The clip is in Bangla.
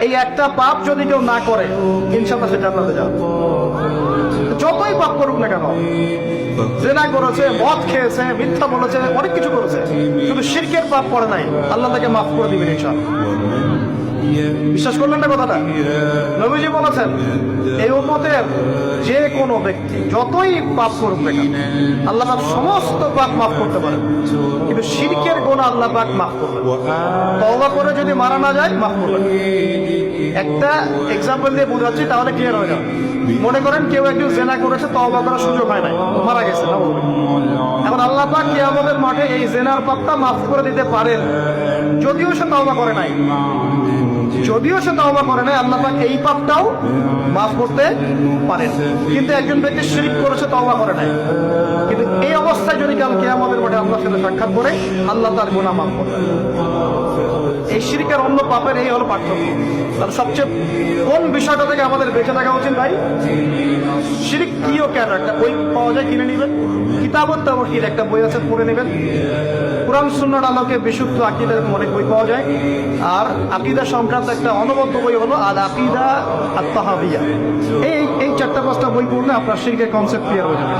এই একটা পাপ যদি কেউ না করে ইনশাআল্লাহ সে জান্নাতে যাবে। যতই পাপ করুক না কেন, জেনা করেছে, মদ খেয়েছে, মিথ্যা বলেছে, অনেক কিছু করেছে, শুধু শিরকের পাপ করে নাই, আল্লাহ তাকে মাফ করে দিবেন ইনশাআল্লাহ। বিশ্বাস করলেন না কথাটা? নবীজি বলেছেন এই উম্মতের যে কোনো ব্যক্তি যতই পাপ করুক না কেন আল্লাহ পাক সমস্ত পাপ মাফ করতে পারেন, কিন্তু শিরকের গুনাহ আল্লাহ পাক মাফ করবেন। তওবা করে যদি মারা না যায় মাফ করবেন। একটা এক্সাম্পল দিয়ে বোঝাচ্ছি তাহলে ক্লিয়ার হয়ে যাবে। মনে করেন কেউ একজন জেনা করেছে, তওবা করার সুযোগ হয় নাই, মারা গেছে, এখন আল্লাহ পাক কিয়ামতের মাঠে এই জেনার পাপটা মাফ করে দিতে পারেন, যদিও সে তওবা করে নাই। আল্লাহ পাক এই পাপটাও মাফ করতে পারেন। কিন্তু একজন ব্যক্তি শিরক করেছে, তওবা করে নাই, কিন্তু এই অবস্থায় যদি কাল কিয়ামতের মাঠে আল্লাহর সাথে সাক্ষাৎ করে, আল্লাহ তার গুনাহ মাফ করবেন। এই শিরকের অন্য পাপের এই হলো পার্থক্য। তাহলে সবচেয়ে কোন বিষয়টা থেকে আমাদের বেঁচে থাকা উচিত ভাই? শিরক কি ও কেন? একটা বই পাওয়া যায়, কিনে নেবেন। কিতাবত তাওহীদ একটা বই আছে, পড়ে নেবেন। কুরআন সুন্নাহর আলোকে বিশুদ্ধ আকীদা অনেক বই পাওয়া যায়। আর আকীদা সংক্রান্ত একটা অনবদ্য বই হলো আল আকীদা আত-তাহাবিয়া। এই 4-5টা বই পড়লে আপনার শিরকের কনসেপ্ট ক্লিয়ার হয়ে যাবে।